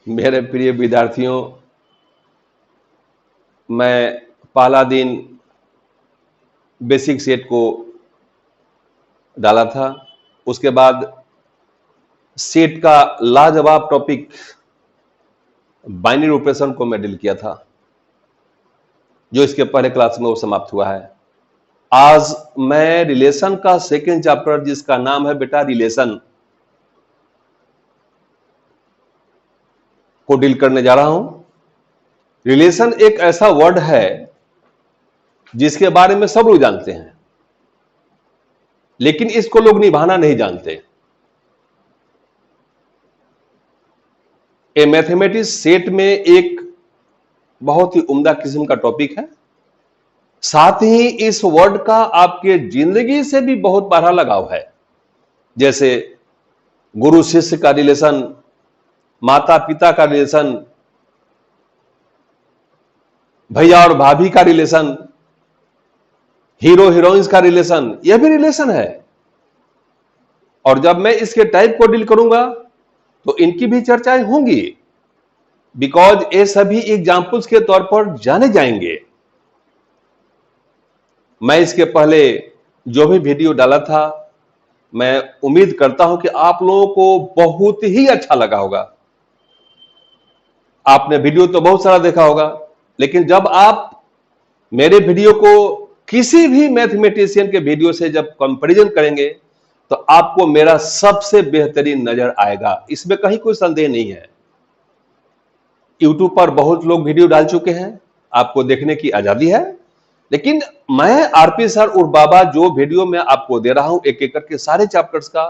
मेरे प्रिय विद्यार्थियों, मैं पहला दिन बेसिक सेट को डाला था। उसके बाद सेट का लाजवाब टॉपिक बाइनरी ऑपरेशन को मैं डील किया था, जो इसके पहले क्लास में वो समाप्त हुआ है। आज मैं रिलेशन का सेकेंड चैप्टर, जिसका नाम है बेटा रिलेशन, को डील करने जा रहा हूं। रिलेशन एक ऐसा वर्ड है जिसके बारे में सब लोग जानते हैं, लेकिन इसको लोग निभाना नहीं जानते। ए मैथमेटिक्स सेट में एक बहुत ही उम्दा किस्म का टॉपिक है। साथ ही इस वर्ड का आपके जिंदगी से भी बहुत बड़ा लगाव है, जैसे गुरु शिष्य का रिलेशन, माता पिता का रिलेशन, भैया और भाभी का रिलेशन, हीरो हीरोइंस का रिलेशन, यह भी रिलेशन है। और जब मैं इसके टाइप को डील करूंगा तो इनकी भी चर्चाएं होंगी, बिकॉज ये सभी एग्जाम्पल्स के तौर पर जाने जाएंगे। मैं इसके पहले जो भी वीडियो डाला था, मैं उम्मीद करता हूं कि आप लोगों को बहुत ही अच्छा लगा होगा। आपने वीडियो तो बहुत सारा देखा होगा, लेकिन जब आप मेरे वीडियो को किसी भी मैथमेटिशियन के वीडियो से जब कंपैरिजन करेंगे तो आपको मेरा सबसे बेहतरीन नजर आएगा, इसमें कहीं कोई संदेह नहीं है। यूट्यूब पर बहुत लोग वीडियो डाल चुके हैं, आपको देखने की आजादी है, लेकिन मैं आरपी सर और बाबा जो वीडियो में आपको दे रहा हूं एक एक करके सारे चैप्टर्स का,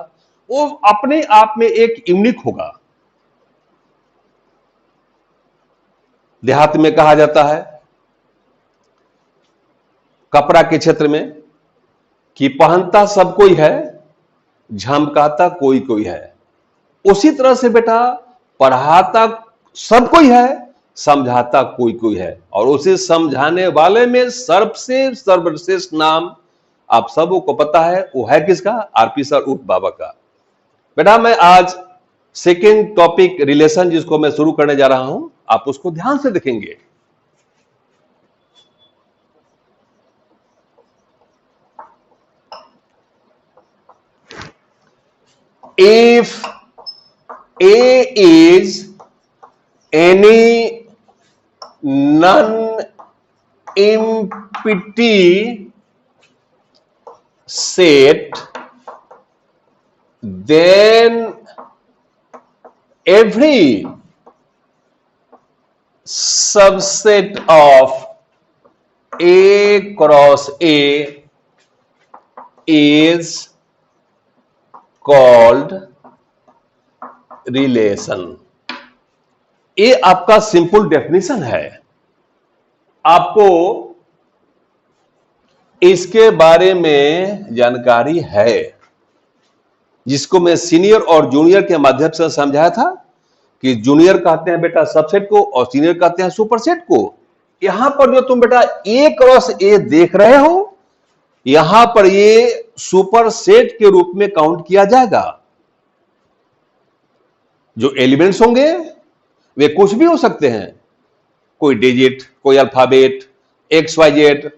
वो अपने आप में एक यूनिक होगा। देहात में कहा जाता है कपड़ा के क्षेत्र में कि पहनता सब कोई है, झमकाता कोई कोई है। उसी तरह से बेटा पढ़ाता सब कोई है, समझाता कोई कोई है, और उसे समझाने वाले में सबसे सर्वश्रेष्ठ नाम आप सबों को पता है, वो है किसका? आरपी सर उर्फ बाबा का। बेटा मैं आज सेकेंड टॉपिक रिलेशन जिसको मैं शुरू करने जा रहा हूं, आप उसको ध्यान से देखेंगे। If A is any non-empty set, then every subset of A cross A is called relation। ये आपका सिंपल डेफिनेशन है। आपको इसके बारे में जानकारी है, जिसको मैं सीनियर और जूनियर के माध्यम से समझाया था कि जूनियर कहते हैं बेटा सबसेट को और सीनियर कहते हैं सुपरसेट को। यहां पर जो तुम बेटा ए क्रॉस ए देख रहे हो, यहां पर ये सुपरसेट के रूप में काउंट किया जाएगा। जो एलिमेंट्स होंगे वे कुछ भी हो सकते हैं, कोई डिजिट, कोई अल्फाबेट, एक्स वाई जेड।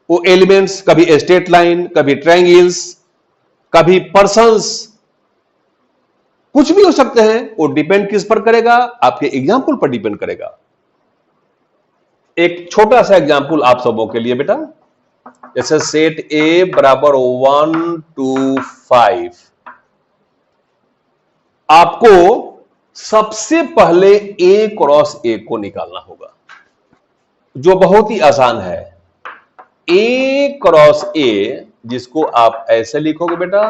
वो एलिमेंट्स कभी स्ट्रेट लाइन, कभी ट्रायंगल्स, कभी पर्सन्स, कुछ भी हो सकते हैं। वो डिपेंड किस पर करेगा? आपके एग्जाम्पल पर डिपेंड करेगा। एक छोटा सा एग्जाम्पल आप सबों के लिए बेटा, जैसे सेट ए बराबर 1 2 5। आपको सबसे पहले ए क्रॉस ए को निकालना होगा, जो बहुत ही आसान है। ए क्रॉस ए, जिसको आप ऐसे लिखोगे बेटा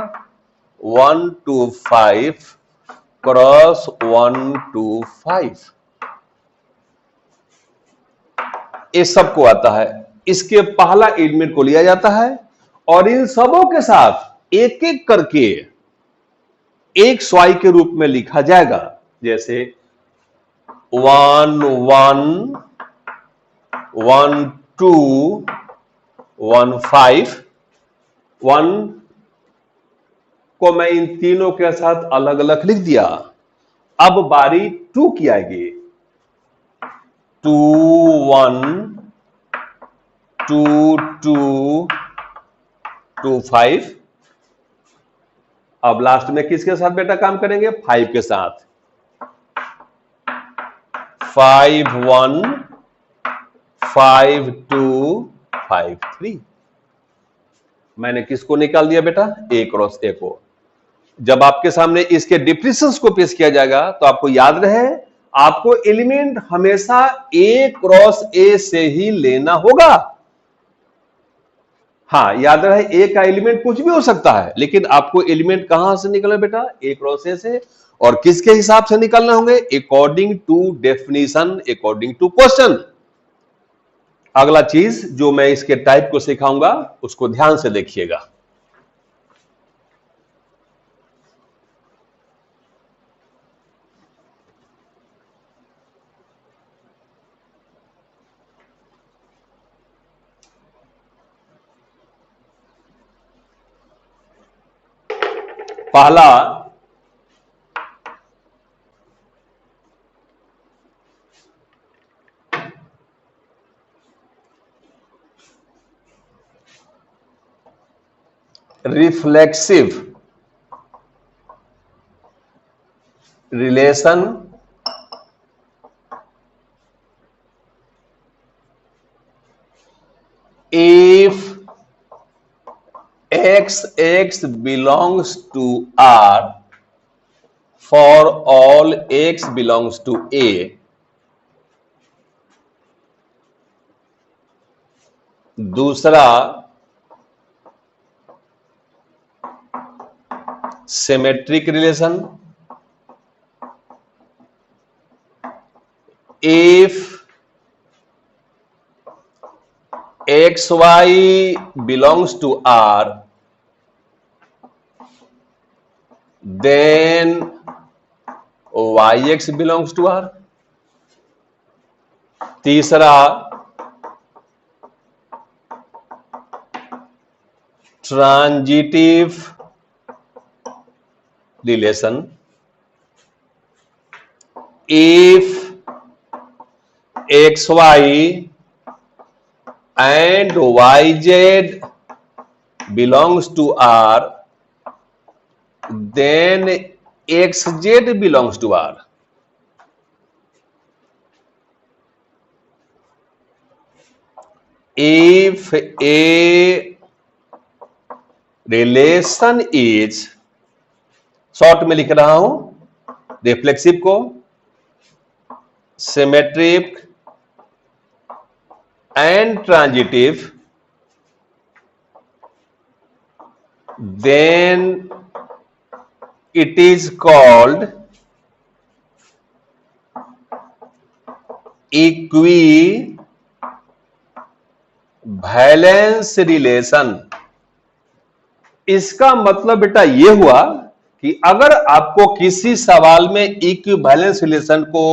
1 2 5 क्रॉस 1 2 5। ये सबको आता है। इसके पहला एलिमेंट को लिया जाता है और इन सबों के साथ एक एक करके एक स्वाई के रूप में लिखा जाएगा, जैसे 1 1 1 2 1 5। 1 को मैं इन तीनों के साथ अलग अलग लिख दिया, अब बारी 2 की आएगी। 2 1 2 2 2 5। अब लास्ट में किसके साथ बेटा काम करेंगे? 5 के साथ। 5 1 5 2 5 3। मैंने किसको निकाल दिया बेटा? ए क्रॉस ए को। जब आपके सामने इसके डिफरेंसेस को पेश किया जाएगा तो आपको याद रहे, आपको एलिमेंट हमेशा ए क्रॉस ए से ही लेना होगा। हाँ, याद रहे ए का एलिमेंट कुछ भी हो सकता है, लेकिन आपको एलिमेंट कहां से निकलना बेटा? ए क्रॉस ए से। और किसके हिसाब से निकलना होंगे? According to definition, according to question. अगला चीज जो मैं इसके टाइप को सिखाऊंगा उसको ध्यान से देखिएगा। पहला reflexive relation if x belongs to R for all x belongs to A, दूसरा symmetric relation if xy belongs to R then yx belongs to R, तीसरा transitive relation if xy and yz belongs to R then xz belongs to R. If a relation is, short में लिख रहा हूं reflexive को, symmetric and transitive, then it is called equivalence relation. इसका मतलब बेटा यह हुआ कि अगर आपको किसी सवाल में इक्विवेलेंस रिलेशन को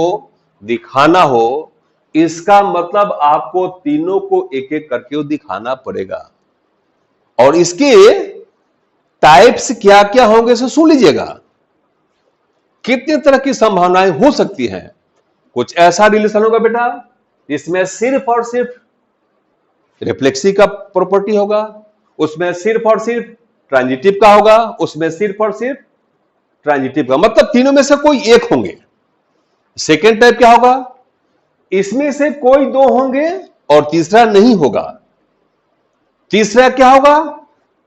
दिखाना हो, इसका मतलब आपको तीनों को एक एक करके दिखाना पड़ेगा। और इसके टाइप्स क्या क्या होंगे इसे सुन लीजिएगा। कितने तरह की संभावनाएं हो सकती हैं। कुछ ऐसा रिलेशन होगा बेटा इसमें सिर्फ और सिर्फ रिफ्लेक्सिव का प्रॉपर्टी होगा, उसमें सिर्फ और सिर्फ ट्रांजिटिव का होगा, उसमें सिर्फ और सिर्फ ट्रांजिटिव का, मतलब तीनों में से कोई एक होंगे। सेकेंड टाइप क्या होगा? इसमें से कोई दो होंगे और तीसरा नहीं होगा। तीसरा क्या होगा?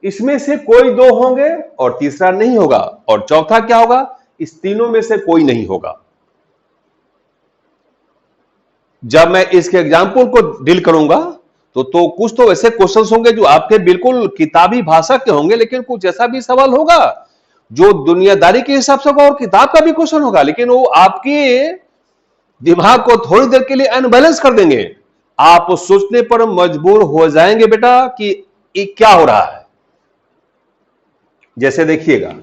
इसमें से कोई दो होंगे और तीसरा नहीं होगा। और चौथा क्या होगा? इस तीनों में से कोई नहीं होगा। जब मैं इसके एग्जाम्पल को डील करूंगा तो कुछ तो ऐसे क्वेश्चंस होंगे जो आपके बिल्कुल किताबी भाषा के होंगे, लेकिन कुछ ऐसा भी सवाल होगा जो दुनियादारी के हिसाब से होगा और किताब का भी क्वेश्चन होगा, लेकिन वो आपके दिमाग को थोड़ी देर के लिए अनबैलेंस कर देंगे। आप सोचने पर मजबूर हो जाएंगे बेटा कि ये क्या हो रहा है। जैसे देखिएगा,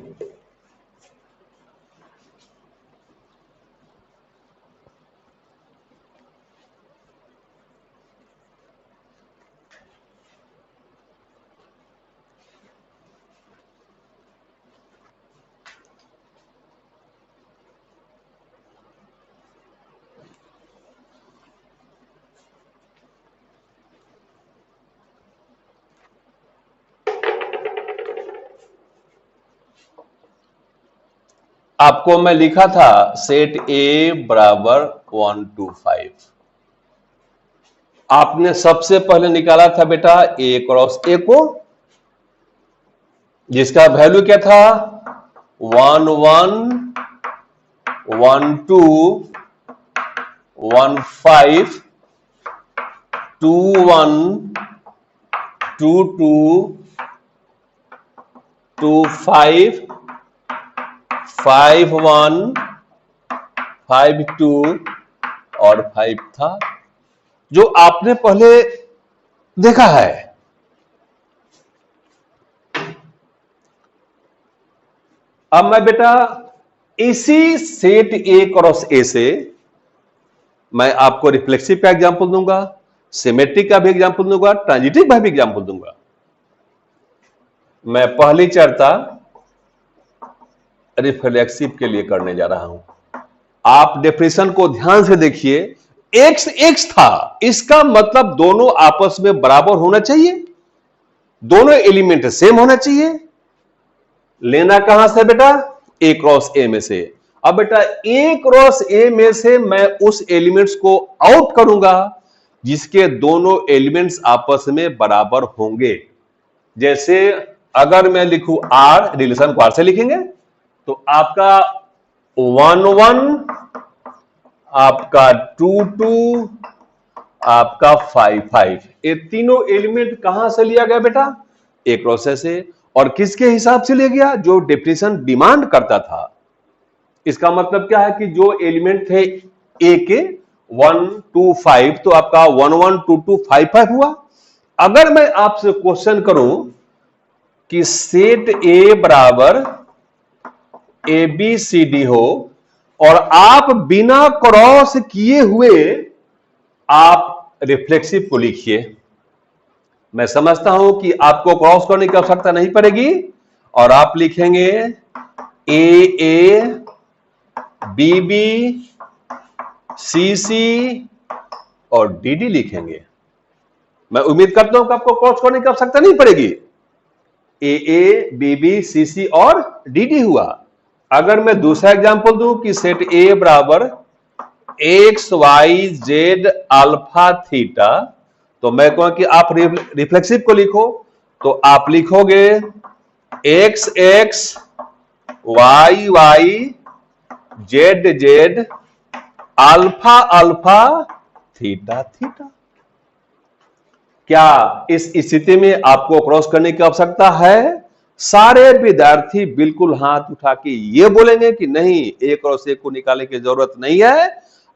आपको मैं लिखा था सेट ए बराबर 1 to 5। आपने सबसे पहले निकाला था बेटा ए क्रॉस ए को, जिसका वैल्यू क्या था 1 1 1 2 1 5 2 1 2 2 2 5 5 1 5 2 और 5 था, जो आपने पहले देखा है। अब मैं बेटा इसी सेट ए क्रॉस ए से मैं आपको रिफ्लेक्सिव का एग्जांपल दूंगा, सिमेट्रिक का भी एग्जांपल दूंगा, ट्रांजिटिव का भी एग्जांपल दूंगा। मैं पहली चर्चा रिफ्लेक्सिव के लिए करने जा रहा हूं। आप डेफिनेशन को ध्यान से देखिए, एक्स एक्स था, इसका मतलब दोनों आपस में बराबर होना चाहिए, दोनों एलिमेंट सेम होना चाहिए। लेना कहां से बेटा, ए क्रॉस ए में से। अब बेटा ए क्रॉस ए में से मैं उस एलिमेंट्स को आउट करूंगा जिसके दोनों एलिमेंट्स आपस में बराबर होंगे। जैसे अगर मैं लिखूं आर, रिलेशन को आर से लिखेंगे तो आपका 1 1, आपका 2 2, आपका 5 5, ये तीनों एलिमेंट कहां से लिया गया बेटा, ए क्रॉस ए से। और किसके हिसाब से लिया गया, जो डेफिनेशन डिमांड करता था। इसका मतलब क्या है कि जो एलिमेंट थे ए के 1 2 5, तो आपका 1 1 2 2 5 5 हुआ। अगर मैं आपसे क्वेश्चन करूं कि सेट ए बराबर ए बी सी डी हो और आप बिना क्रॉस किए हुए आप रिफ्लेक्सिव को लिखिए, मैं समझता हूं कि आपको क्रॉस करने की आवश्यकता नहीं पड़ेगी और आप लिखेंगे ए ए बी बी सी सी और डी डी लिखेंगे। मैं उम्मीद करता हूं कि आपको क्रॉस करने की आवश्यकता नहीं पड़ेगी। ए ए बी बी सी सी और डी डी हुआ। अगर मैं दूसरा एग्जांपल दूं कि सेट ए बराबर x y z alpha theta, तो मैं कहूं कि आप रिफ्लेक्सिव को लिखो, तो आप लिखोगे x x y y z z alpha alpha theta theta. क्या इस स्थिति में आपको क्रॉस करने की आवश्यकता है? सारे विद्यार्थी बिल्कुल हाथ उठा के ये बोलेंगे कि नहीं, ए क्रॉस ए को निकालने की जरूरत नहीं है।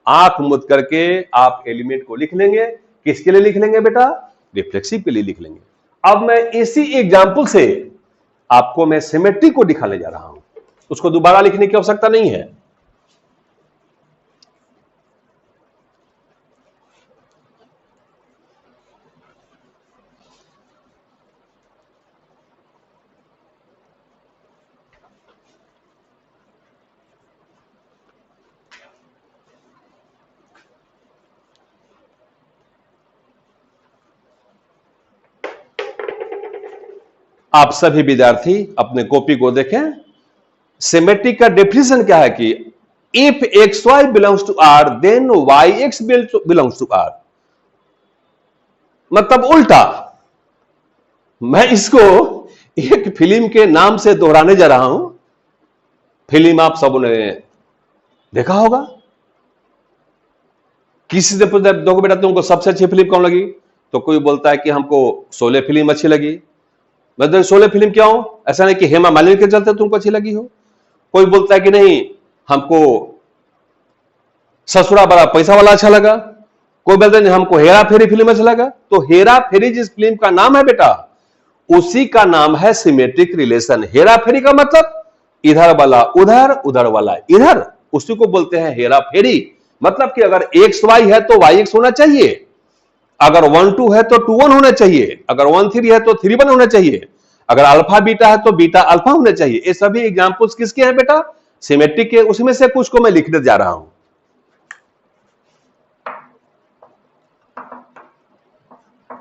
आंख मुद करके आप एलिमेंट को लिख लेंगे। किसके लिए लिख लेंगे बेटा? रिफ्लेक्सिव के लिए लिख लेंगे। अब मैं इसी एग्जांपल से आपको मैं सिमेट्री को दिखाने जा रहा हूं, उसको दोबारा लिखने की आवश्यकता नहीं है। आप सभी विद्यार्थी अपने कॉपी को देखें। सिमेट्रिक का डेफिनेशन क्या है कि if x y belongs to R then y x belongs to R, मतलब उल्टा। मैं इसको एक फिल्म के नाम से दोहराने जा रहा हूं। फिल्म आप सबों ने देखा होगा। किसी से पूछा देखो बेटा तुमको सबसे अच्छी फिल्म कौन लगी, तो कोई बोलता है कि हमको शोले फिल्म अच्छी लगी। मतलब शोले फिल्म क्या हो, ऐसा नहीं कि हेमा मालिनी के चलते तुमको अच्छी लगी हो। कोई बोलता है कि नहीं हमको ससुरा बड़ा पैसा वाला अच्छा लगा। कोई बोलता है नहीं हमको हेरा फेरी फिल्म अच्छा लगा। तो हेरा फेरी जिस फिल्म का नाम है बेटा, उसी का नाम है सिमेट्रिक रिलेशन। हेरा फेरी का मतलब इधर वाला उधर, उधर वाला इधर, उसी को बोलते हैं हेरा फेरी। मतलब कि अगर एक्स वाई है तो वाई एक्स होना चाहिए, अगर 1 2 है तो 2 1 होना चाहिए, अगर 1 3 है तो 3 1 होना चाहिए, अगर अल्फा बीटा है तो बीटा अल्फा होना चाहिए। ये सभी एग्जांपल्स किसके हैं बेटा? सिमेट्रिक के। उसमें से कुछ को मैं लिखने जा रहा हूं।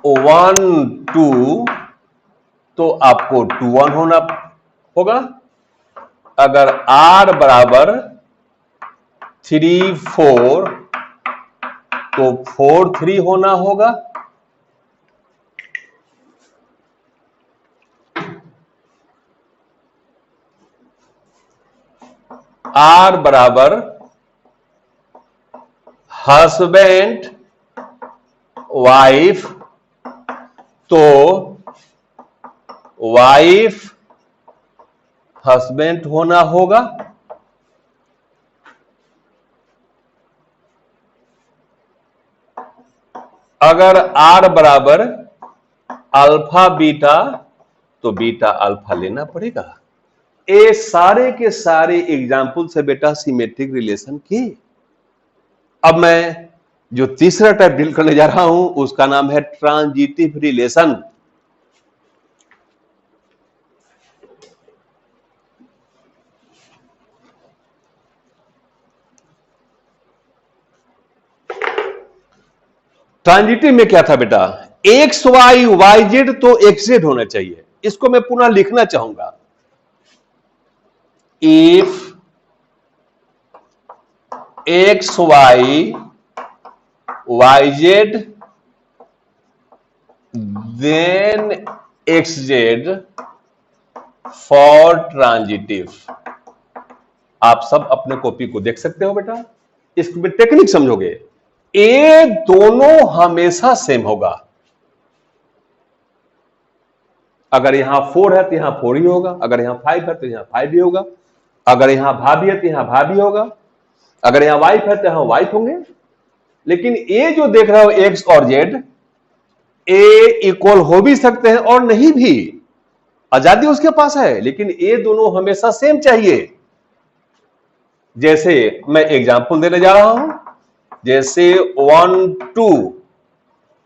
1 2 तो आपको 2 1 होना होगा। अगर R बराबर 3 4 तो 4 3 होना होगा। R बराबर हस्बैंड वाइफ तो वाइफ हस्बैंड होना होगा। अगर R बराबर अल्फा बीटा तो बीटा अल्फा लेना पड़ेगा। ये सारे के सारे एग्जाम्पल से बेटा सिमेट्रिक रिलेशन की। अब मैं जो तीसरा टाइप डील करने जा रहा हूं उसका नाम है ट्रांजिटिव रिलेशन। ट्रांजिटिव में क्या था बेटा, एक्स वाई वाई जेड तो एक्स जेड होना चाहिए। इसको मैं पुनः लिखना चाहूंगा, if x y y z then x z for transitive. आप सब अपने कॉपी को देख सकते हो बेटा, इसमें टेक्निक समझोगे। ये दोनों हमेशा सेम होगा। अगर यहां 4 है तो यहां 4 ही होगा, अगर यहां 5 है तो यहां 5 ही होगा, अगर यहां भाभी है तो यहां भाभी होगा, अगर यहां वाइफ है तो यहां वाइफ होंगे। लेकिन ये जो देख रहे हो एक्स और जेड, ए इक्वल हो भी सकते हैं और नहीं भी, आजादी उसके पास है, लेकिन ये दोनों हमेशा सेम चाहिए। जैसे मैं एग्जांपल देने जा रहा हूं, जैसे 1 2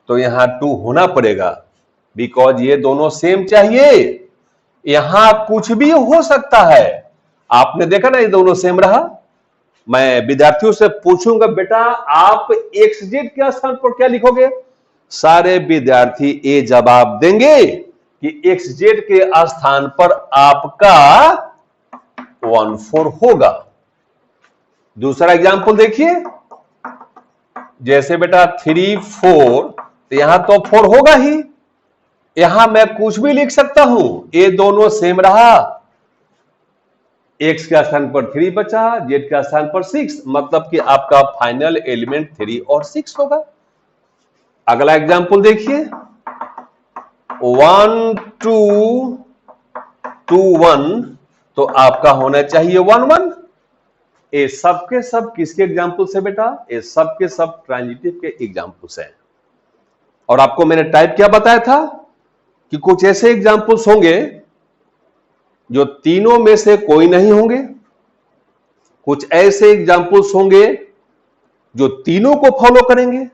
तो यहां 2 होना पड़ेगा, बिकॉज ये दोनों सेम चाहिए। यहां कुछ भी हो सकता है। आपने देखा ना, ये दोनों सेम रहा। मैं विद्यार्थियों से पूछूंगा, बेटा आप एक्स जेड के स्थान पर क्या लिखोगे? सारे विद्यार्थी ये जवाब देंगे कि एक्स जेड के स्थान पर आपका 1 4 होगा। दूसरा एग्जांपल देखिए, जैसे बेटा 3 4 तो यहां तो 4 होगा ही, यहां मैं कुछ भी लिख सकता हूं, ये दोनों सेम रहा। एक्स के स्थान पर 3 बचा, जेड के स्थान पर 6, मतलब कि आपका फाइनल एलिमेंट 3 और 6 होगा। अगला एग्जांपल देखिए, 1 2 2 1 तो आपका होना चाहिए 1 1। ये सब के सब किसके एग्जांपल्स है बेटा? ये सब के सब ट्रांजिटिव के एग्जांपल्स हैं। और आपको मैंने टाइप क्या बताया था कि कुछ ऐसे एग्जांपल्स होंगे जो तीनों में से कोई नहीं होंगे, कुछ ऐसे एग्जांपल्स होंगे जो तीनों को फॉलो करेंगे,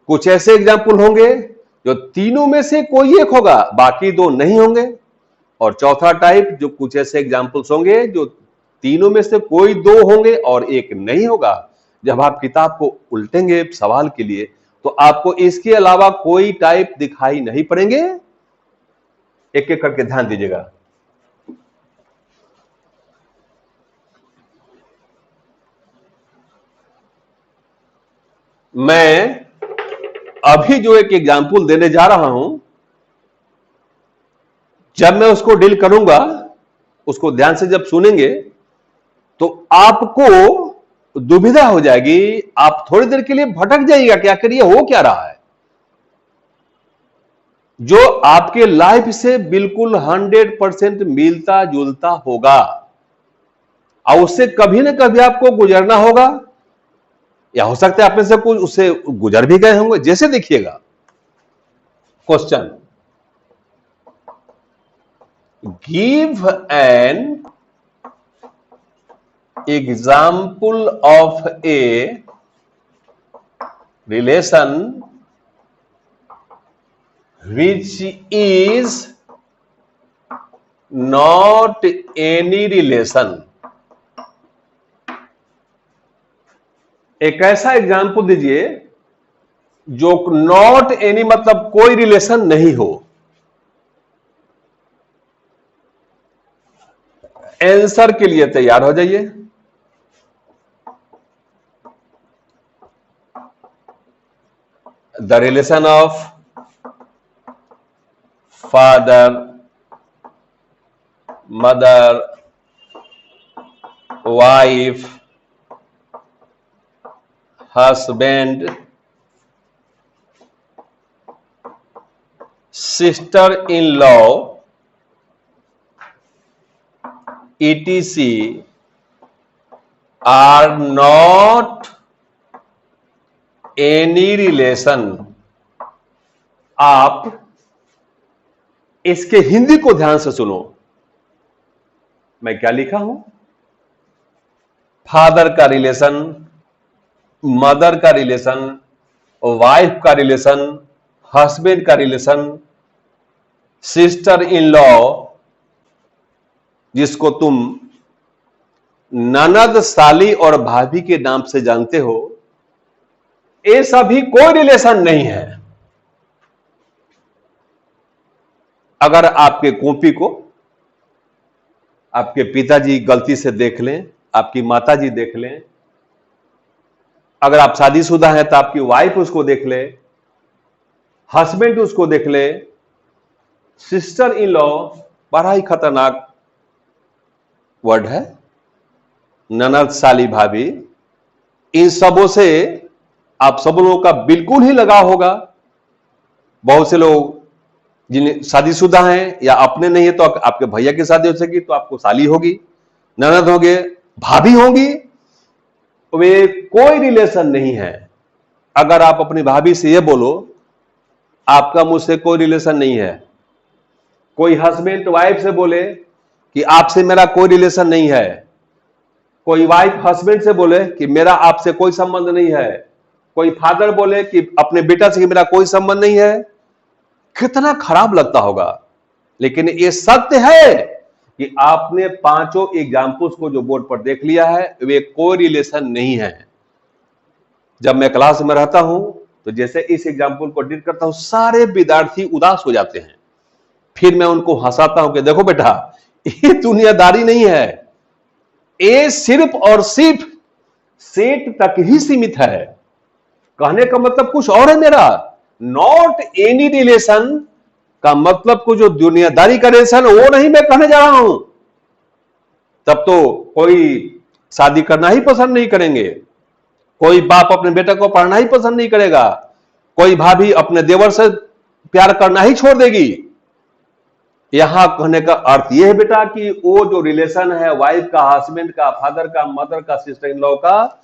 कुछ ऐसे एग्जांपल होंगे जो तीनों में से कोई एक होगा, बाकी दो नहीं होंगे, और चौथा टाइप जो कुछ ऐसे एग्जांपल्स होंगे जो तीनों में से कोई दो होंगे और एक नहीं होगा। जब आप किताब को उल्टेंगे सवाल के लिए तो आपको इसके अलावा कोई टाइप दिखाई नहीं पड़ेंगे। एक एक करके ध्यान दीजिएगा। मैं अभी जो एक एग्जांपल देने जा रहा हूं, जब मैं उसको डील करूंगा, उसको ध्यान से जब सुनेंगे तो आपको दुविधा हो जाएगी, आप थोड़ी देर के लिए भटक जाइएगा कि आखिर ये हो क्या रहा है। जो आपके लाइफ से बिल्कुल 100% मिलता जुलता होगा और उससे कभी ना कभी आपको गुजरना होगा, या हो सकता है आप में से कुछ उससे गुजर भी गए होंगे। जैसे देखिएगा question, give an example of a relation which is not any relation। एक ऐसा एग्जाम्पल दीजिए जो नॉट एनी मतलब कोई रिलेशन नहीं हो। आंसर के लिए तैयार हो जाइए। The relation of father, mother, wife, husband, sister in law, etc are not any relation। आप इसके हिंदी को ध्यान से सुनो। मैं क्या लिखा हूं? फादर का रिलेशन, मदर का रिलेशन, वाइफ का रिलेशन, हस्बैंड का रिलेशन, सिस्टर इन लॉ जिसको तुम ननद, साली और भाभी के नाम से जानते हो, ये सभी कोई रिलेशन नहीं है। अगर आपके कॉपी को आपके पिताजी गलती से देख लें, आपकी माताजी देख लें, अगर आप शादीशुदा हैं तो आपकी वाइफ उसको देख ले, हस्बैंड उसको देख ले, सिस्टर इन लॉ बड़ा ही खतरनाक वर्ड है, ननद, साली, भाभी, इन सबों से आप सब लोगों का बिल्कुल ही लगाव होगा। बहुत से लोग जिन्हें शादीशुदा हैं या अपने नहीं है तो आपके भैया की शादी हो सकेगी तो आपको साली होगी, ननद होंगे, भाभी होंगी, वे कोई रिलेशन नहीं है। अगर आप अपनी भाभी से ये बोलो आपका मुझसे कोई रिलेशन नहीं है, कोई हस्बैंड वाइफ से बोले कि आपसे मेरा कोई रिलेशन नहीं है, कोई वाइफ हस्बैंड से बोले कि मेरा आपसे कोई संबंध नहीं है, कोई फादर बोले कि अपने बेटा से कि मेरा कोई संबंध नहीं है, कितना खराब लगता होगा। लेकिन ये सत्य है कि आपने पांचों एग्जाम्पल्स को जो बोर्ड पर देख लिया है वे कोई रिलेशन नहीं है। जब मैं क्लास में रहता हूं तो जैसे इस एग्जाम्पल को डील करता हूं सारे विद्यार्थी उदास हो जाते हैं, फिर मैं उनको हंसाता हूं कि देखो बेटा ये दुनियादारी नहीं है, ये सिर्फ और सिर्फ सेट तक ही सीमित है। कहने का मतलब कुछ और है मेरा, नॉट एनी रिलेशन का मतलब को जो दुनियादारी का रिलेशन वो नहीं मैं कहने जा रहा हूं। तब तो कोई शादी करना ही पसंद नहीं करेंगे, कोई बाप अपने बेटे को पढ़ना ही पसंद नहीं करेगा, कोई भाभी अपने देवर से प्यार करना ही छोड़ देगी। यहां कहने का अर्थ यह है बेटा कि वो जो रिलेशन है वाइफ का, हस्बैंड का, फादर का, मदर का, सिस्टर इन लॉ का,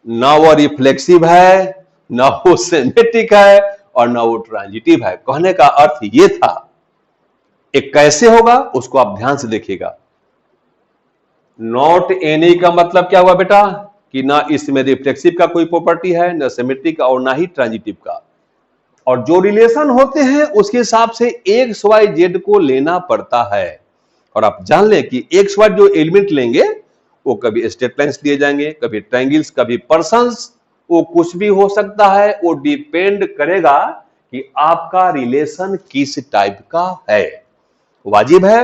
ना वो रिफ्लेक्सिव है, ना वो सिमेट्रिक है और ना वो ट्रांजिटिव है। कहने का अर्थ ये था। एक कैसे होगा उसको आप ध्यान से देखिएगा। नॉट एनी का मतलब क्या हुआ बेटा कि ना इसमें रिफ्लेक्सिव का कोई प्रॉपर्टी है, ना सिमेट्रिक का और ना ही ट्रांजिटिव का। और जो रिलेशन होते हैं उसके हिसाब से एक्स वाई जेड को लेना पड़ता है। और आप जान लें कि एक्स वाई जो एलिमेंट लेंगे वो कभी स्ट्रेट लाइंस दिए जाएंगे, कभी ट्रायंगल्स, कभी पर्सन्स, वो कुछ भी हो सकता है। वो डिपेंड करेगा कि आपका रिलेशन किस टाइप का है। वाजिब है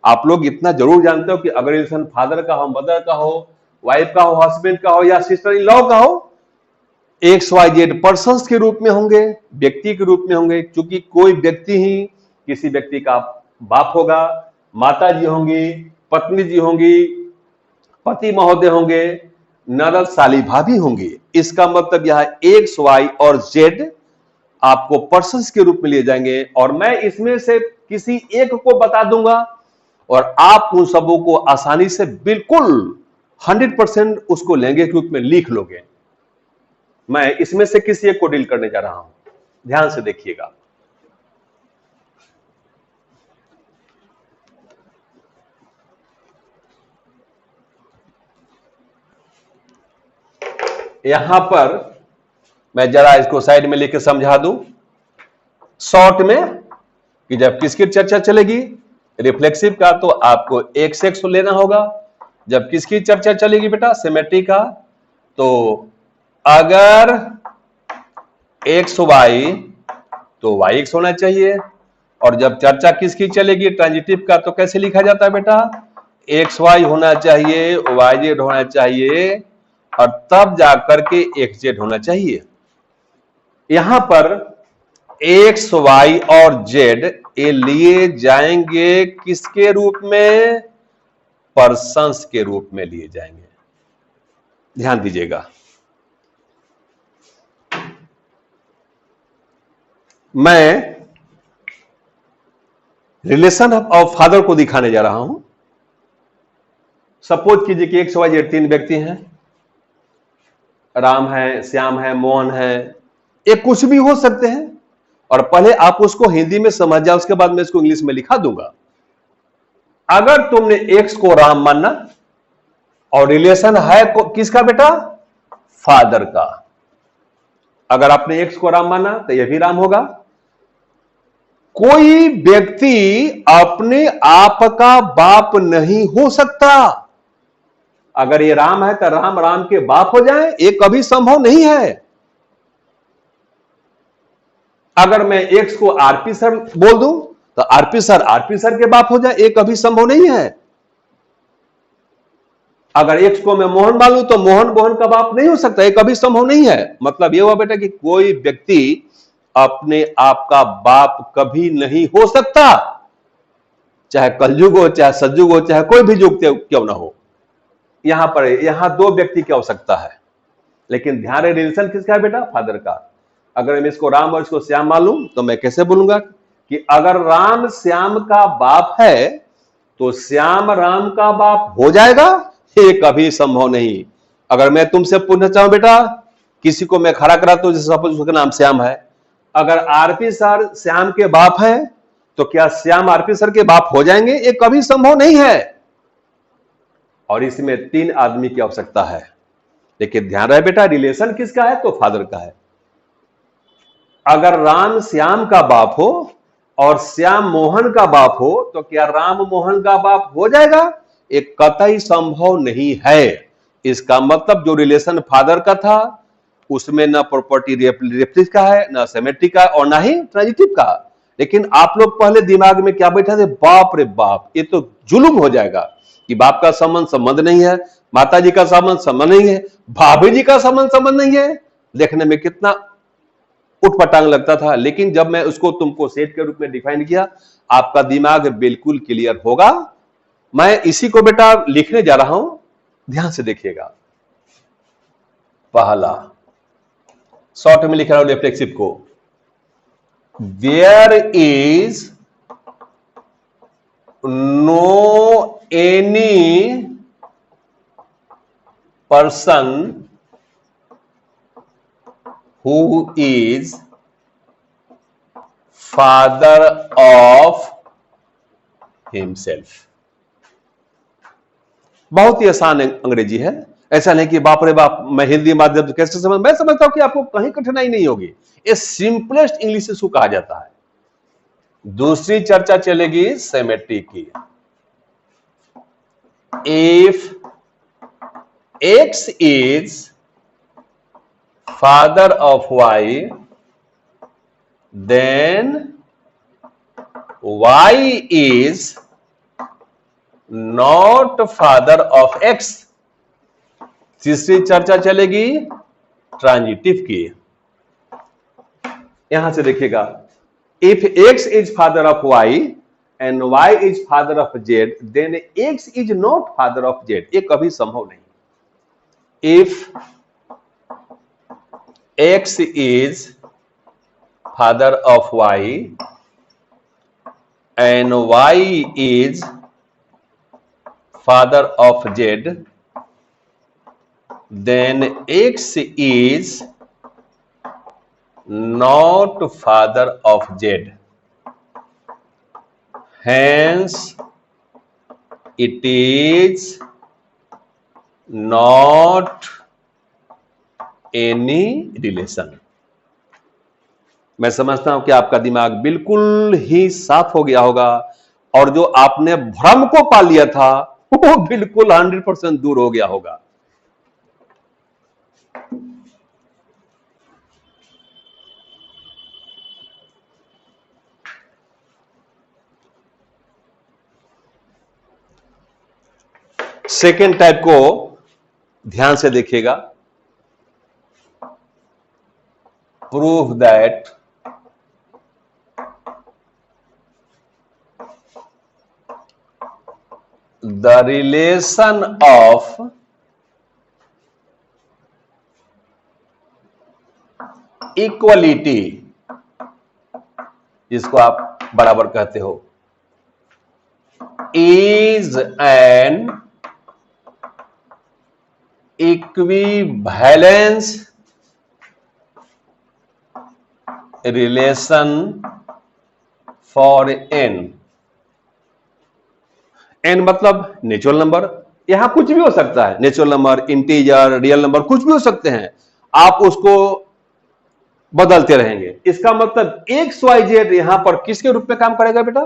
आप लोग इतना जरूर जानते हो कि अगर रिलेशन फादर का हो, मदर का हो, वाइफ का हो, हस्बैंड का हो या सिस्टर इन लॉ का हो, एक्स वाई जेड पर्सन्स के रूप में होंगे, व्यक्ति के रूप में होंगे। क्योंकि कोई व्यक्ति ही किसी व्यक्ति का बाप होगा, माता जी होंगी, पत्नी जी होंगी, पति महोदय होंगे, ननद, साली, भाभी होंगी। इसका मतलब यह एक्स वाई और जेड आपको पर्सन्स के रूप में लिए जाएंगे और मैं इसमें से किसी एक को बता दूंगा और आप उन सबों को आसानी से बिल्कुल 100% उसको लेंगे के रूप में लिख लोगे। मैं इसमें से किसी एक को डील करने जा रहा हूं, ध्यान से देखिएगा। यहां पर मैं जरा इसको साइड में लेके समझा दूं शॉर्ट में कि जब किसकी चर्चा चलेगी रिफ्लेक्सिव का तो आपको एक्स एक्स लेना होगा। जब किसकी चर्चा चलेगी बेटा सिमेट्रिक का तो अगर एक्स वाई तो वाई एक्स होना चाहिए। और जब चर्चा किसकी चलेगी ट्रांजिटिव का तो कैसे लिखा जाता है बेटा एक्स वाई होना चाहिए, वाई जेड होना चाहिए, और तब जाकर के एक्स जेड होना चाहिए। यहां पर एक्स वाई और जेड ये लिए जाएंगे किसके रूप में? पर्सन्स के रूप में लिए जाएंगे। ध्यान दीजिएगा, मैं रिलेशन ऑफ फादर को दिखाने जा रहा हूं। सपोज कीजिए कि एक्स वाई जेड 3 व्यक्ति हैं, राम है, श्याम है, मोहन है, ये कुछ भी हो सकते हैं। और पहले आप उसको हिंदी में समझ जाओ, उसके बाद मैं इसको इंग्लिश में लिखा दूंगा। अगर तुमने एक्स को राम मानना और रिलेशन है किसका बेटा? फादर का। अगर आपने एक्स को राम माना तो यह भी राम होगा। कोई व्यक्ति अपने आप का बाप नहीं हो सकता। अगर ये राम है तो राम राम के बाप हो जाए, ये कभी संभव नहीं है। अगर मैं एक्स को आरपी सर बोल दूं तो आरपी सर के बाप हो जाए, ये कभी संभव नहीं है। अगर एक्स को मैं मोहन मान लूं तो मोहन मोहन का बाप नहीं हो सकता, ये कभी संभव नहीं है। मतलब ये हुआ बेटा कि कोई व्यक्ति अपने आप का बाप कभी नहीं हो सकता, चाहे कलयुग हो, चाहे सतयुग हो, चाहे कोई भी युग क्यों ना हो। यहां दो व्यक्ति की आवश्यकता है, लेकिन ध्यान है रिलेशन किसका है बेटा? फादर का। अगर मैं इसको राम और इसको श्याम मान लूं तो मैं कैसे बोलूंगा कि अगर राम श्याम का बाप है तो श्याम राम का बाप हो जाएगा? ये कभी संभव नहीं। अगर मैं तुमसे पूछना चाहूं बेटा, किसी को मैं खड़ा कराता हूं, जैसे सपोज उसका नाम श्याम है, अगर आरपी सर श्याम के बाप है तो क्या श्याम आरपी सर के बाप हो जाएंगे? ये कभी संभव नहीं है। और इसमें 3 आदमी की आवश्यकता है। लेकिन ध्यान रहे बेटा, रिलेशन किसका है? तो फादर का है। अगर राम श्याम का बाप हो और श्याम मोहन का बाप हो तो क्या राम मोहन का बाप हो जाएगा? एक कतई संभव नहीं है। इसका मतलब जो रिलेशन फादर का था उसमें ना प्रॉपर्टी रेफरेंस का है, ना सिमेट्रिक का, और ना ही ट्रांजिटिव का। लेकिन आप लोग पहले दिमाग में क्या बैठा थे? बाप रे बाप, ये तो जुलुम हो जाएगा कि बाप का संबंध नहीं है, माता जी का संबंध नहीं है, भाभी जी का संबंध नहीं है। देखने में कितना उठपटांग लगता था, लेकिन जब मैं उसको तुमको सेट के रूप में डिफाइन किया, आपका दिमाग बिल्कुल क्लियर होगा। मैं इसी को बेटा लिखने जा रहा हूं, ध्यान से देखिएगा। पहला शॉर्ट में लिख रहा हूं रिफ्लेक्सिव को, where is no any person who is father of himself. बहुत ही आसान अंग्रेजी है, ऐसा नहीं कि बाप रे बाप मैं हिंदी माध्यम से कैसे समझ। मैं समझता हूं कि आपको कहीं कठिनाई नहीं होगी। ये सिंपलेस्ट इंग्लिश इसको कहा जाता है। दूसरी चर्चा चलेगी सिमेट्री की। If x is father of y, then y is not father of x. तीसरी चर्चा चलेगी ट्रांजिटिव की। यहां से देखिएगा, if x is father of y and y is father of z, then x is not father of z. ये कभी संभव नहीं। If x is father of y and y is father of z, then x is not father of z, hence it is not any relation। मैं समझता हूं कि आपका दिमाग बिल्कुल ही साफ हो गया होगा, और जो आपने भ्रम को पा लिया था वो बिल्कुल 100% दूर हो गया होगा। सेकेंड टाइप को ध्यान से देखिएगा। Prove that the relation of equality, जिसको आप बराबर कहते हो, is an equivalence relation for N. N मतलब नेचुरल नंबर, यहां कुछ भी हो सकता है, natural number, integer, real number, कुछ भी हो सकते हैं, आप उसको बदलते रहेंगे। इसका मतलब एक्स वाई जेड यहां पर किसके रूप में काम करेगा बेटा?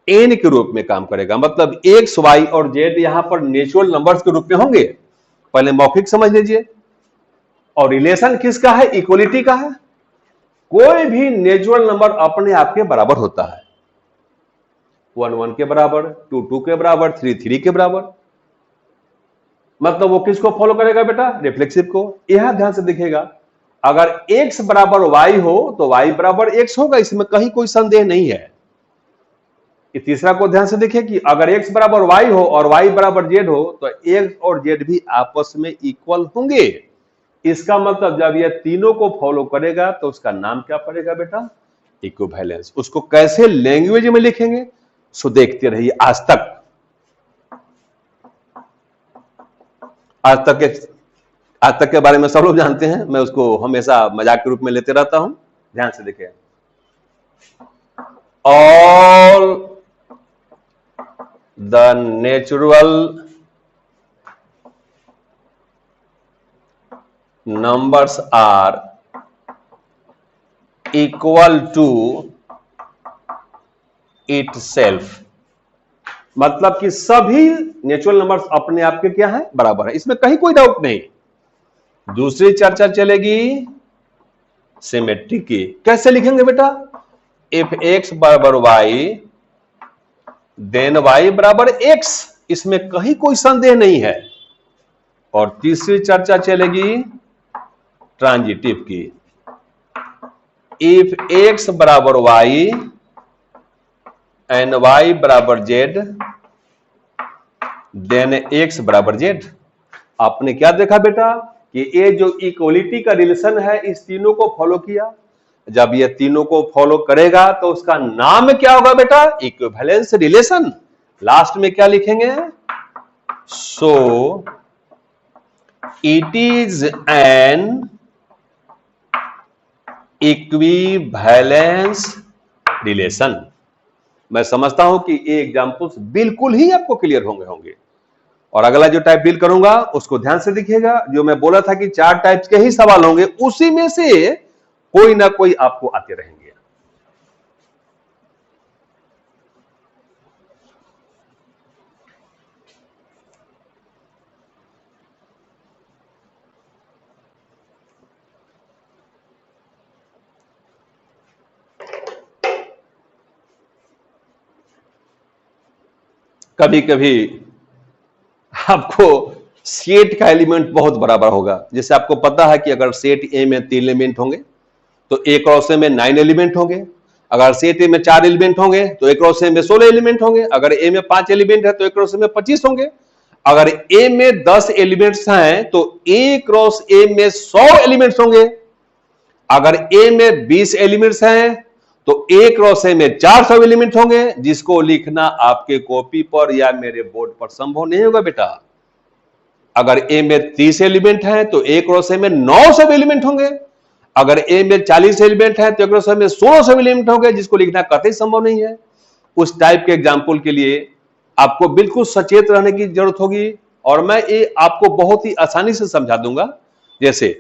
एन के रूप में काम करेगा। मतलब एक्स वाई और जेड यहां पर नेचुरल नंबर्स के रूप में होंगे। पहले मौखिक समझ लीजिए। और रिलेशन किसका है? इक्वलिटी का है। कोई भी नेचुरल नंबर अपने आप के बराबर होता है, 1 1 के बराबर, 2 2 के बराबर, 3 3 के बराबर। मतलब वो किसको फॉलो करेगा बेटा? रिफ्लेक्सिव को। यहां ध्यान से देखिएगा, अगर x बराबर y हो तो y बराबर x होगा, इसमें कहीं कोई संदेह नहीं है। इस तीसरा को ध्यान से देखिए कि अगर x बराबर y हो और y बराबर z हो तो x और z भी आपस में इक्वल होंगे। इसका मतलब जब ये तीनों को फॉलो करेगा तो उसका नाम क्या पड़ेगा बेटा? इक्विवेलेंस। उसको कैसे लैंग्वेज में लिखेंगे सो देखते रहिए। आज तक के बारे में सब लोग जानते हैं, मैं उसको हमेशा मजाक के रूप में लेते रहता हूं। ध्यान से देखिए, all the natural numbers are equal to itself। मतलब कि सभी नेचुरल नंबर्स अपने आप के क्या है? बराबर है, इसमें कहीं कोई डाउट नहीं। दूसरी चर्चा चलेगी सिमेट्री की। कैसे लिखेंगे बेटा? इफ x बराबर y देन y बराबर x, इसमें कहीं कोई संदेह नहीं है। और तीसरी चर्चा चलेगी ट्रांजिटिव की। इफ x बराबर y एंड y बराबर z देन x बराबर z। आपने क्या देखा बेटा कि ये जो इक्वलिटी का रिलेशन है, इस तीनों को फॉलो किया। जब ये तीनों को फॉलो करेगा तो उसका नाम क्या होगा बेटा? Equivalence relation. लास्ट में क्या लिखेंगे? So it is an equivalence relation. मैं समझता हूं कि ये एग्जांपल्स बिल्कुल ही आपको क्लियर होंगे। और अगला जो टाइप डील करूंगा उसको ध्यान से देखिएगा। जो मैं बोला था कि 4 टाइप्स के ही सवाल होंगे, उसी में से कोई ना कोई आपको आते रहेंगे। कभी कभी आपको सेट का एलिमेंट बहुत बराबर होगा। जैसे आपको पता है कि अगर सेट ए में 3 एलिमेंट होंगे तो ए क्रॉस ए में 9 एलिमेंट होंगे। अगर सेट ए में 4 एलिमेंट होंगे तो ए क्रॉस ए में 16 एलिमेंट होंगे। अगर ए में 5 एलिमेंट है तो ए क्रॉस ए में 25 होंगे। अगर ए में 10 एलिमेंट्स हैं तो ए क्रॉस ए में 100 एलिमेंट्स होंगे। अगर ए में 20 एलिमेंट्स हैं तो ए क्रॉस ए में 400 एलिमेंट होंगे, जिसको लिखना आपके कॉपी पर या मेरे बोर्ड पर संभव नहीं होगा बेटा। अगर ए में 30 एलिमेंट हैं तो ए क्रॉस ए में 900 एलिमेंट होंगे। अगर ए में 40 एलिमेंट हैं तो ए क्रॉस ए में 1600 एलिमेंट होंगे, जिसको लिखना कतई संभव नहीं है। उस टाइप के एग्जाम्पल के लिए आपको बिल्कुल सचेत रहने की जरूरत होगी, और मैं ये आपको बहुत ही आसानी से समझा दूंगा। जैसे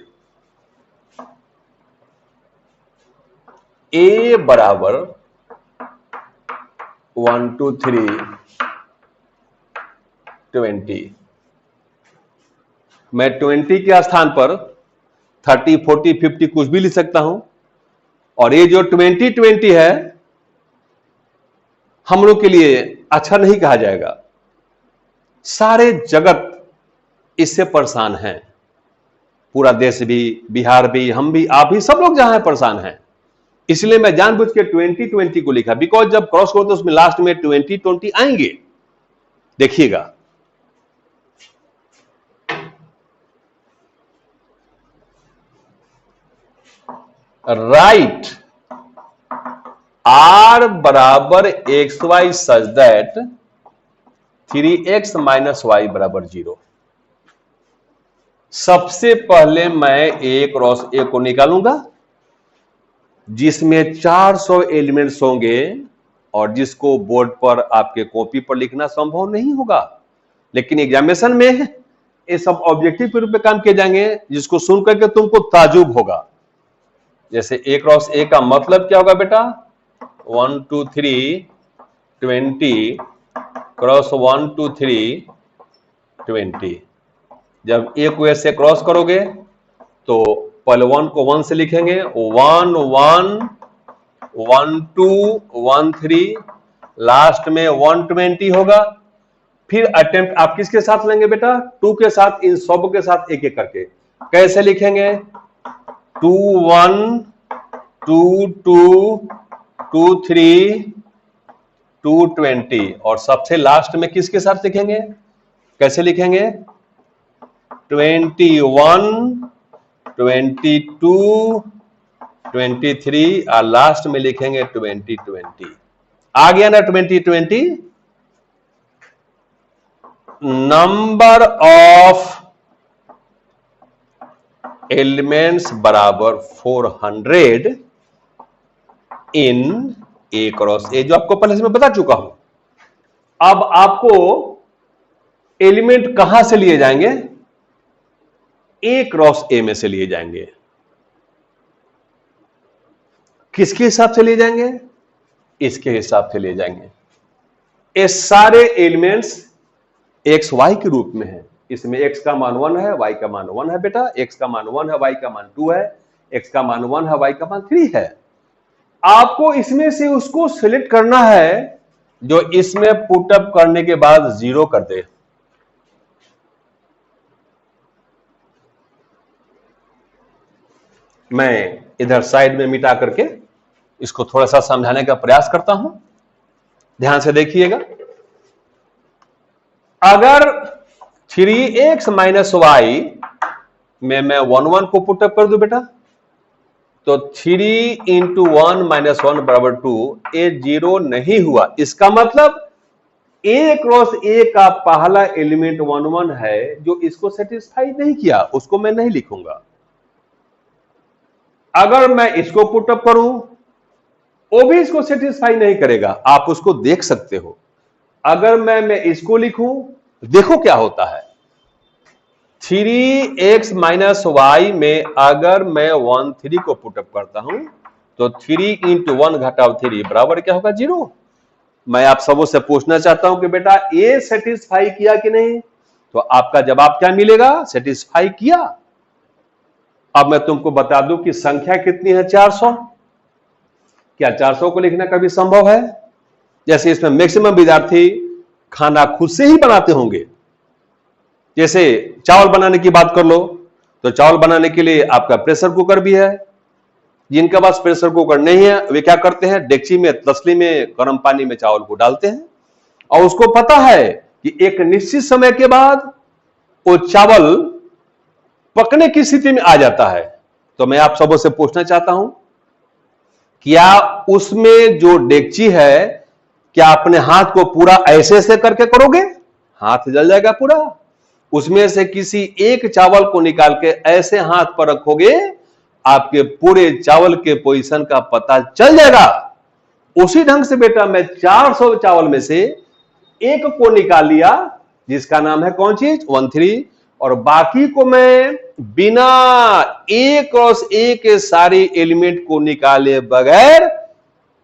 ए बराबर 1 2 3 20, मैं 20 के स्थान पर 30 40 50 कुछ भी लिख सकता हूं। और ये जो 20 20 है हम लोग के लिए अच्छा नहीं कहा जाएगा। सारे जगत इससे परेशान हैं, पूरा देश भी, बिहार भी, हम भी, आप भी, सब लोग जहां हैं परेशान हैं। इसलिए मैं जानबूझ के 2020 को लिखा, बिकॉज जब क्रॉस करो तो उसमें लास्ट में 2020 आएंगे। देखिएगा, राइट आर बराबर x y such that 3x minus y बराबर 0। सबसे पहले मैं ए क्रॉस ए को निकालूंगा जिसमें 400 एलिमेंट्स होंगे और जिसको बोर्ड पर आपके कॉपी पर लिखना संभव नहीं होगा, लेकिन एग्जामिनेशन में ये सब ऑब्जेक्टिव के रूप में काम किए जाएंगे, जिसको सुन करके तुमको ताजुब होगा। जैसे ए क्रॉस ए का मतलब क्या होगा बेटा, 1 2 3 20 क्रॉस 1 2 3 20। जब ए को ऐसे क्रॉस करोगे तो पहले 1 को 1 से लिखेंगे, 1 1 1 2 1 3, लास्ट में 120 होगा। फिर अटेम्प्ट आप किसके साथ लेंगे बेटा, 2 के साथ, इन सब के साथ एक एक करके कैसे लिखेंगे, 2 1 2 2 2 3 2 20, और सबसे लास्ट में किसके साथ लिखेंगे, कैसे लिखेंगे, 21 22 23, और लास्ट में लिखेंगे 2020। आ गया ना 2020। नंबर ऑफ एलिमेंट्स बराबर 400 इन ए क्रॉस ए, जो आपको पहले से मैं बता चुका हूं। अब आपको एलिमेंट कहां से लिए जाएंगे, ए क्रॉस ए में से लिए जाएंगे। किसके हिसाब से लिए जाएंगे, इसके हिसाब से लिए जाएंगे। ये सारे एलिमेंट्स एक्स वाई के रूप में है। इसमें एक्स का मान 1 है, वाई का मान 1 है बेटा, एक्स का मान 1 है, वाई का मान 2 है, एक्स का मान 1 है, वाई का मान 3 है। आपको इसमें से उसको सिलेक्ट करना है जो इसमें पुटअप करने के बाद 0 कर दे। मैं इधर साइड में मिटा करके इसको थोड़ा सा समझाने का प्रयास करता हूं, ध्यान से देखिएगा। अगर 3x माइनस वाई में मैं 1 1 को पुटअप कर दूं बेटा, तो 3 इंटू 1 माइनस 1 बराबर 2, ये 0 नहीं हुआ। इसका मतलब ए क्रॉस ए का पहला एलिमेंट 1 1 है जो इसको सेटिस्फाई नहीं किया, उसको मैं नहीं लिखूंगा। अगर मैं इसको पुटअप करूं, वो भी इसको सेटिस्फाई नहीं करेगा, आप उसको देख सकते हो। अगर मैं इसको लिखूं, देखो क्या होता है। 3x माइनस वाई में अगर मैं 1 3 को पुटअप करता हूं तो 3 इंटू 1 घटाव 3 बराबर क्या होगा, 0। मैं आप सबों से पूछना चाहता हूं कि बेटा ये सेटिस्फाई किया कि नहीं, तो आपका जवाब क्या मिलेगा, सेटिस्फाई किया। अब मैं तुमको बता दूं कि संख्या कितनी है, 400। क्या 400 को लिखना कभी संभव है? जैसे इसमें मैक्सिमम विद्यार्थी खाना खुद से ही बनाते होंगे। जैसे चावल बनाने की बात कर लो, तो चावल बनाने के लिए आपका प्रेशर कुकर भी है। जिनके पास प्रेशर कुकर नहीं है वे क्या करते हैं, डेगची में, तसली में गर्म पानी में चावल को डालते हैं, और उसको पता है कि एक निश्चित समय के बाद वो चावल पकने की स्थिति में आ जाता है। तो मैं आप सबों से पूछना चाहता हूं, क्या उसमें जो डेगची है, क्या अपने हाथ को पूरा ऐसे ऐसे करके करोगे, हाथ जल जाएगा पूरा। उसमें से किसी एक चावल को निकाल के ऐसे हाथ पर रखोगे, आपके पूरे चावल के पोजीशन का पता चल जाएगा। उसी ढंग से बेटा मैं 400 चावल में से एक को निकाल लिया, जिसका नाम है कौन चीज, 1 3, और बाकी को मैं बिना ए क्रॉस ए के सारे एलिमेंट को निकाले बगैर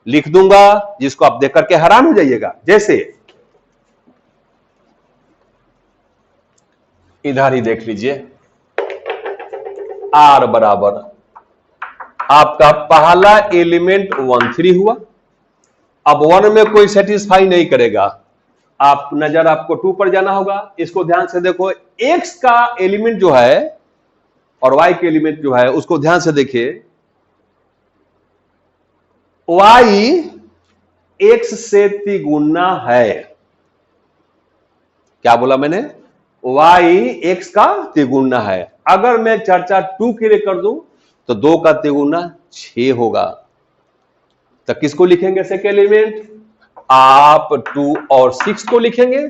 लिख दूंगा, जिसको आप देख करके हैरान हो जाइएगा। जैसे इधर ही देख लीजिए, आर बराबर आपका पहला एलिमेंट 1 3 हुआ। अब 1 में कोई सेटिस्फाई नहीं करेगा, आप नजर आपको 2 पर जाना होगा। इसको ध्यान से देखो, x का एलिमेंट जो है और y के एलिमेंट जो है उसको ध्यान से देखिए। y x से तिगुना है। क्या बोला मैंने? y x का तिगुना है। अगर मैं चर्चा 2 के लिए कर दूं तो 2 का तिगुना 6 होगा। तो किसको लिखेंगे सेकेंड एलिमेंट? आप 2 और 6 को लिखेंगे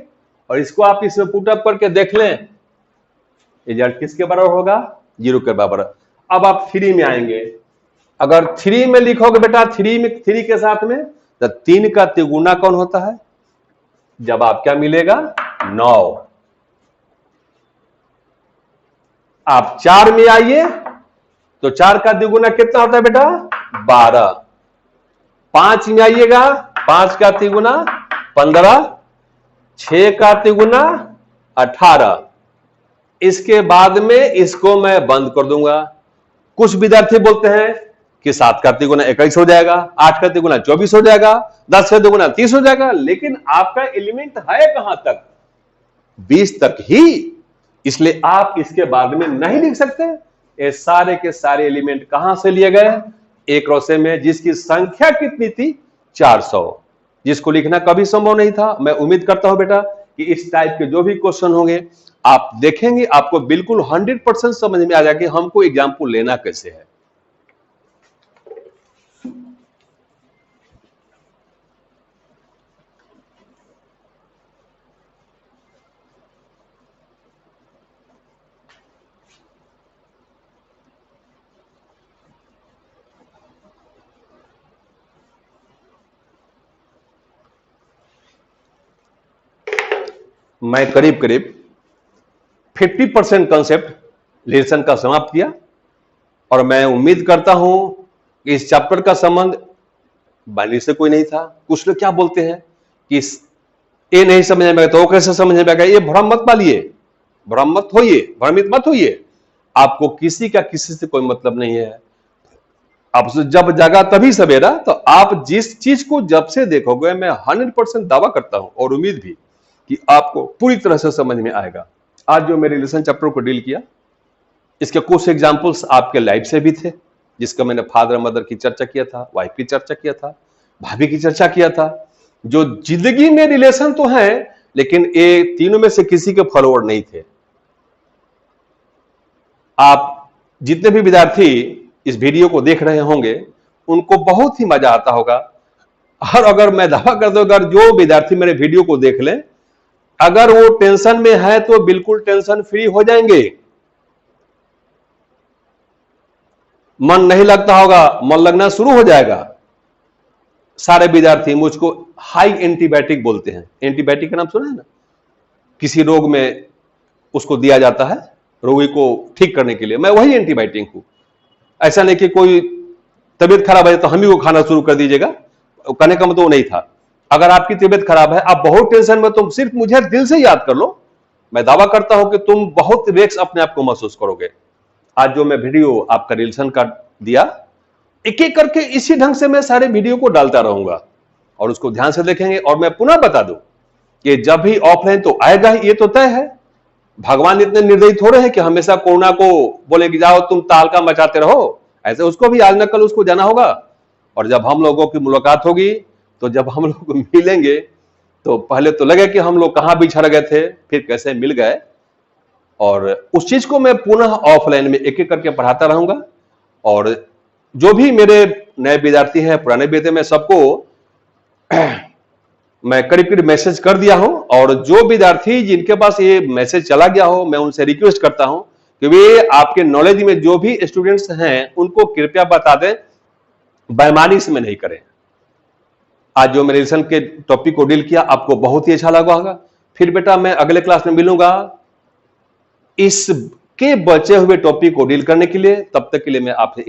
और इसको आप इसमें पुट अप करके देख लें, रिजल्ट किसके बराबर होगा? 0 के बराबर। अब आप 3 में आएंगे। अगर 3 में लिखोगे बेटा, 3 के साथ में, तो 3 का तिगुना कौन होता है? जवाब क्या मिलेगा? 9। आप 4 में आइए तो 4 का तिगुना कितना होता है बेटा? 12। 5 में आइएगा, 5 का तिगुना 15, 6 का तिगुना 18। इसके बाद में इसको मैं बंद कर दूंगा। कुछ विद्यार्थी बोलते हैं कि 7 का तिगुना 21 हो जाएगा, 8 का तिगुना 24 हो जाएगा, 10 का तिगुना 30 हो जाएगा, लेकिन आपका एलिमेंट है कहां तक? 20 तक ही। इसलिए आप इसके बाद में नहीं लिख सकते। ये सारे के सारे एलिमेंट कहां से लिए गए? एक रोसे में, जिसकी संख्या कितनी थी? 400, जिसको लिखना कभी संभव नहीं था। मैं उम्मीद करता हूं बेटा कि इस टाइप के जो भी क्वेश्चन होंगे आप देखेंगे, आपको बिल्कुल 100% समझ में आ जाएगा कि हमको एग्जाम्पल लेना कैसे है। मैं करीब करीब 50% कंसेप्ट लेसन का समाप्त किया और मैं उम्मीद करता हूं कि इस चैप्टर का संबंध बाइनरी से कोई नहीं था। कुछ लोग क्या बोलते हैं कि ये नहीं समझ में आएगा तो वो कैसे समझ में आएगा? ये भ्रम मत पालिए, भ्रम मत होइए, भ्रमित मत होइए। आपको किसी का किसी से कोई मतलब नहीं है। अब जब जागा तभी सवेरा। तो आप जिस चीज को जब से देखोगे, मैं 100% दावा करता हूं और उम्मीद भी कि आपको पूरी तरह से समझ में आएगा। आज जो मेरे रिलेशन चैप्टर को डील किया, इसके कुछ एग्जांपल्स आपके लाइफ से भी थे, जिसका मैंने फादर मदर की चर्चा किया था, वाइफ की चर्चा किया था, भाभी की चर्चा किया था। जो जिंदगी में रिलेशन तो है, लेकिन ये तीनों में से किसी के फॉलोअर नहीं थे। आप जितने भी विद्यार्थी इस वीडियो को देख रहे होंगे, उनको बहुत ही मजा आता होगा। और अगर मैं दावा कर दूं, अगर जो विद्यार्थी मेरे वीडियो को देख लें, अगर वो टेंशन में है तो बिल्कुल टेंशन फ्री हो जाएंगे। मन नहीं लगता होगा, मन लगना शुरू हो जाएगा। सारे विद्यार्थी मुझको हाई एंटीबायोटिक बोलते हैं। एंटीबायोटिक का नाम सुना है ना? किसी रोग में उसको दिया जाता है रोगी को ठीक करने के लिए। मैं वही एंटीबायोटिक हूं। ऐसा नहीं कि कोई तबीयत खराब है तो हम ही को खाना शुरू कर दीजिएगा, कहने का मतलब वो नहीं था। अगर आपकी तबीयत खराब है, आप बहुत टेंशन में, तुम सिर्फ मुझे दिल से याद कर लो, मैं दावा करता हूं कि तुम बहुत रिलैक्स अपने आप को महसूस करोगे। आज जो मैं वीडियो आपका रिलेशन का दिया, एक एक करके इसी ढंग से मैं सारे वीडियो को डालता रहूंगा और उसको ध्यान से देखेंगे। और मैं पुनः बता दूं कि जब भी ऑफलाइन तो आएगा ही, ये तो तय है। भगवान इतने निर्दयी थोड़े हैं कि हमेशा कोरोना को बोले कि जाओ तुम तालका मचाते रहो। ऐसे उसको भी आज न कल उसको जाना होगा। और जब हम लोगों की मुलाकात होगी, तो जब हम लोग मिलेंगे, तो पहले तो लगे कि हम लोग कहां बिछड़ गए थे, फिर कैसे मिल गए। और उस चीज को मैं पुनः ऑफलाइन में एक एक करके पढ़ाता रहूंगा। और जो भी मेरे नए विद्यार्थी हैं, पुराने विद्यार्थी, मैं सबको मैं करीब करीब मैसेज कर दिया हूं। और जो विद्यार्थी जिनके पास ये मैसेज चला गया हो, मैं उनसे रिक्वेस्ट करता हूं कि वे आपके नॉलेज में जो भी स्टूडेंट्स हैं उनको कृपया बता दें, बेईमानी से में नहीं करें। आज जो मेरे रिलेशन के टॉपिक को डील किया, आपको बहुत ही अच्छा लगा होगा। फिर बेटा मैं अगले क्लास में मिलूंगा इसके बचे हुए टॉपिक को डील करने के लिए। तब तक के लिए मैं आपसे